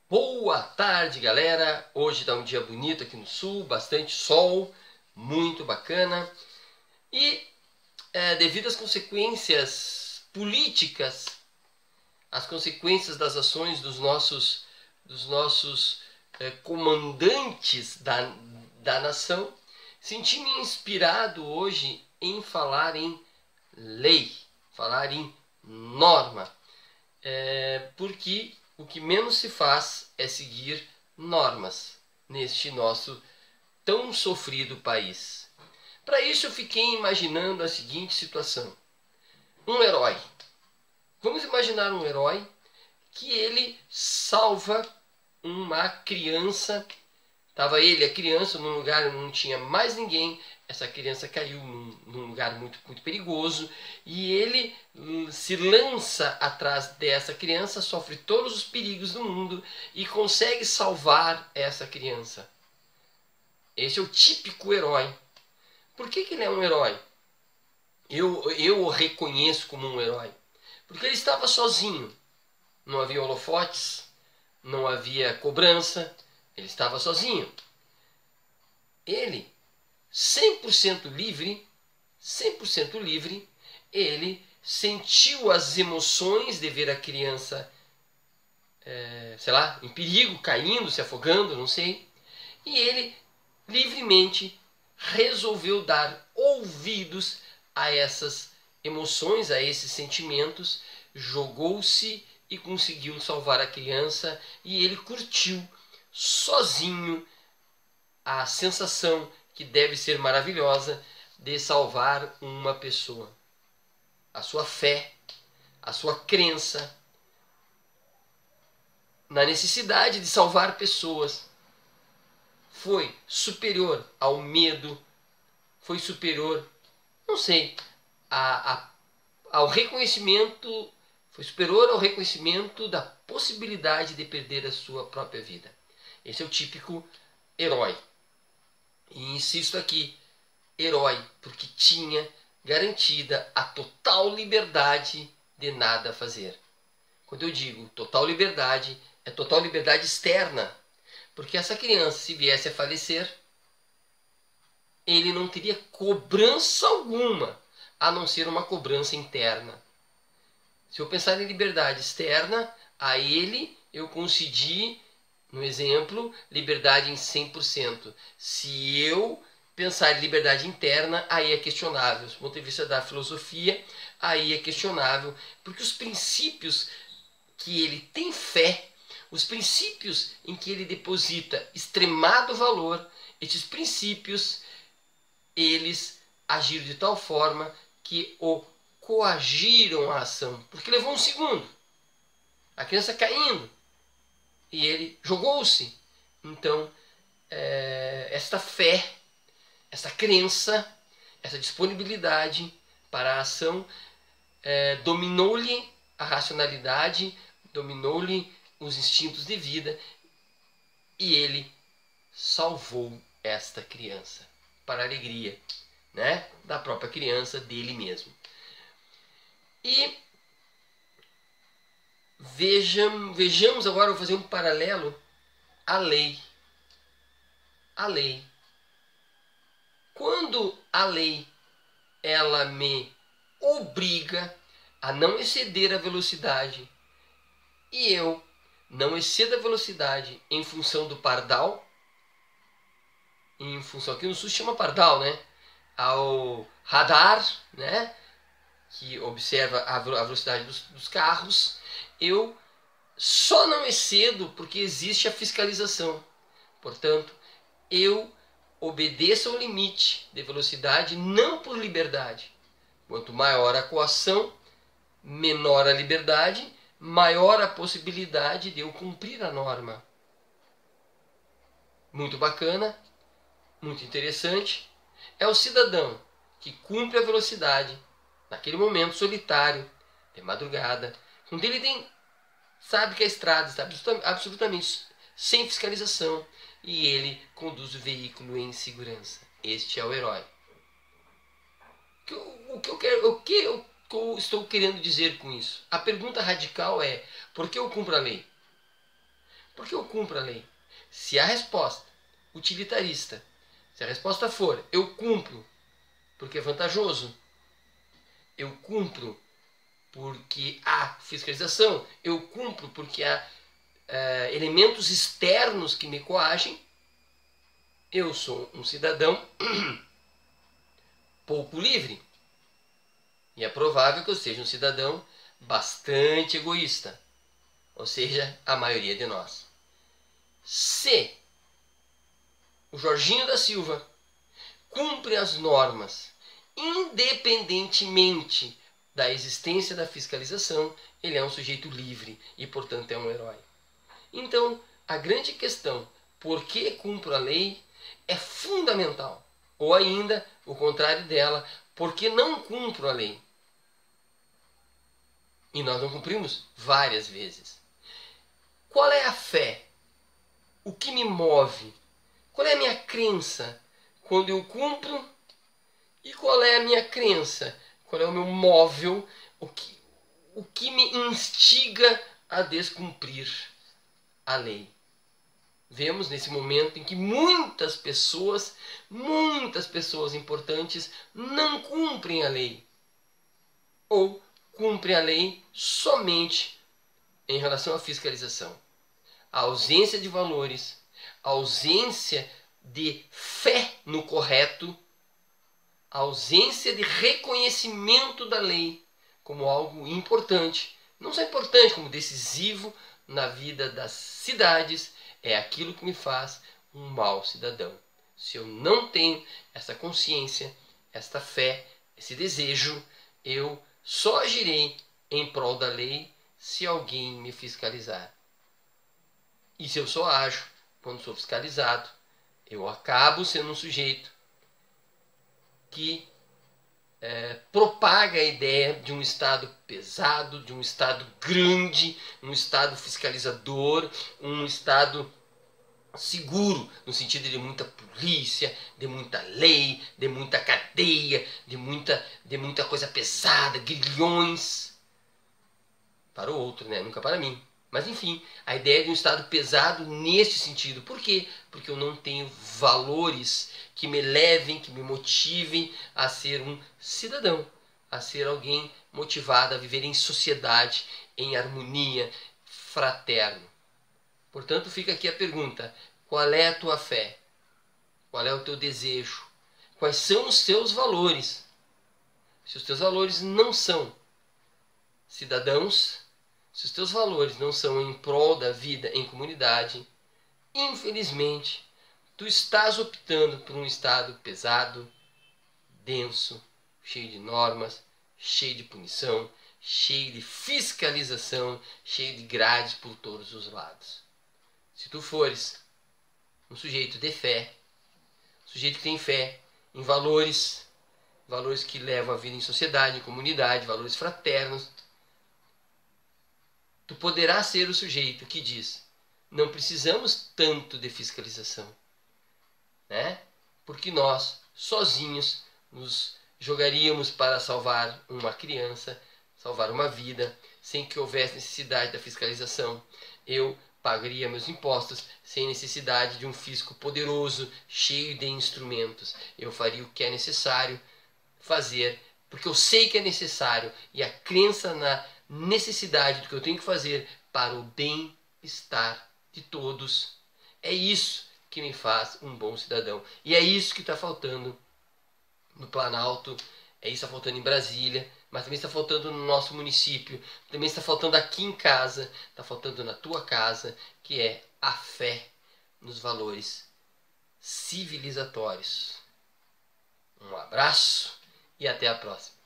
Boa tarde, galera! Hoje está um dia bonito aqui no sul, bastante sol, muito bacana. E devido às consequências políticas, às consequências das ações dos nossos comandantes da nação, senti-me inspirado hoje em falar em lei, falar em norma. Porque o que menos se faz é seguir normas neste nosso tão sofrido país. Para isso eu fiquei imaginando a seguinte situação. Um herói. Vamos imaginar um herói que ele salva uma criança. Estava ele, a criança, num lugar onde não tinha mais ninguém. Essa criança caiu num lugar muito, muito perigoso. E ele se lança atrás dessa criança, sofre todos os perigos do mundo e consegue salvar essa criança. Esse é o típico herói. Por que ele é um herói? Eu o reconheço como um herói. Porque ele estava sozinho. Não havia holofotes, não havia cobrança. Ele estava sozinho. Ele, 100% livre, ele sentiu as emoções de ver a criança, sei lá, em perigo, caindo, se afogando, não sei. E ele, livremente, resolveu dar ouvidos a essas emoções, a esses sentimentos, jogou-se e conseguiu salvar a criança, e ele curtiu sozinho a sensação que deve ser maravilhosa de salvar uma pessoa. A sua fé, a sua crença na necessidade de salvar pessoas foi superior ao medo, foi superior, não sei, ao reconhecimento, foi superior ao reconhecimento da possibilidade de perder a sua própria vida. Esse é o típico herói. E insisto aqui, herói, porque tinha garantida a total liberdade de nada fazer. Quando eu digo total liberdade, é total liberdade externa. Porque essa criança, se viesse a falecer, ele não teria cobrança alguma, a não ser uma cobrança interna. Se eu pensar em liberdade externa, a ele eu concedi, no exemplo, liberdade em 100%. Se eu pensar em liberdade interna, aí é questionável. Do ponto de vista da filosofia, aí é questionável, porque os princípios que ele tem fé, os princípios em que ele deposita extremado valor, esses princípios, eles agiram de tal forma que o coagiram a ação, porque levou um segundo. A criança caindo e ele jogou-se. Então, esta fé, essa crença, essa disponibilidade para a ação dominou-lhe a racionalidade, dominou-lhe os instintos de vida e ele salvou esta criança para a alegria, né, da própria criança, dele mesmo. E vejamos agora, vou fazer um paralelo à lei. A lei. Quando a lei ela me obriga a não exceder a velocidade e eu não excedo a velocidade em função do pardal, em função, aqui no sul chama pardal, né? Ao radar, né? Que observa a velocidade dos carros, eu só não excedo porque existe a fiscalização. Portanto, eu obedeço ao limite de velocidade não por liberdade. Quanto maior a coação, menor a liberdade, maior a possibilidade de eu cumprir a norma. Muito bacana, muito interessante. É o cidadão que cumpre a velocidade naquele momento solitário, de madrugada, quando ele sabe que a estrada está absolutamente sem fiscalização e ele conduz o veículo em segurança. Este é o herói. O que eu estou querendo dizer com isso? A pergunta radical é: por que eu cumpro a lei? Por que eu cumpro a lei? Se a resposta utilitarista, se a resposta for eu cumpro porque é vantajoso, eu cumpro porque há fiscalização, eu cumpro porque há elementos externos que me coagem, eu sou um cidadão pouco livre. E é provável que eu seja um cidadão bastante egoísta, ou seja, a maioria de nós. Se o Jorginho da Silva cumpre as normas, independentemente da existência da fiscalização, ele é um sujeito livre e, portanto, é um herói. Então, a grande questão, por que cumpro a lei, é fundamental. Ou ainda, o contrário dela, por que não cumpro a lei? E nós não cumprimos várias vezes. Qual é a fé? O que me move? Qual é a minha crença quando eu cumpro? E qual é a minha crença? Qual é o meu móvel? O que me instiga a descumprir a lei? Vemos nesse momento em que muitas pessoas importantes não cumprem a lei. Ou cumprem a lei somente em relação à fiscalização. A ausência de valores, a ausência de fé no correto, a ausência de reconhecimento da lei como algo importante, não só importante, como decisivo na vida das cidades, é aquilo que me faz um mau cidadão. Se eu não tenho essa consciência, esta fé, esse desejo, eu só agirei em prol da lei se alguém me fiscalizar. E se eu só ajo quando sou fiscalizado, eu acabo sendo um sujeito que propaga a ideia de um Estado pesado, de um Estado grande, um Estado fiscalizador, um Estado seguro, no sentido de muita polícia, de muita lei, de muita cadeia, de muita coisa pesada, grilhões. Para o outro, né? Nunca para mim. Mas enfim, a ideia de um Estado pesado neste sentido. Por quê? Porque eu não tenho valores que me levem, que me motivem a ser um cidadão, a ser alguém motivado a viver em sociedade, em harmonia, fraterno. Portanto, fica aqui a pergunta: qual é a tua fé? Qual é o teu desejo? Quais são os teus valores? Se os teus valores não são cidadãos, se os teus valores não são em prol da vida em comunidade, infelizmente, tu estás optando por um Estado pesado, denso, cheio de normas, cheio de punição, cheio de fiscalização, cheio de grades por todos os lados. Se tu fores um sujeito de fé, um sujeito que tem fé em valores que levam a vida em sociedade, em comunidade, valores fraternos, tu poderás ser o sujeito que diz: não precisamos tanto de fiscalização, né? Porque nós, sozinhos, nos jogaríamos para salvar uma criança, salvar uma vida, sem que houvesse necessidade da fiscalização. Eu pagaria meus impostos sem necessidade de um fisco poderoso, cheio de instrumentos. Eu faria o que é necessário fazer, porque eu sei que é necessário, e a crença na necessidade do que eu tenho que fazer para o bem-estar de todos, é isso que me faz um bom cidadão. E é isso que está faltando no Planalto, é isso que está faltando em Brasília, mas também está faltando no nosso município, também está faltando aqui em casa, está faltando na tua casa, que é a fé nos valores civilizatórios. Um abraço e até a próxima.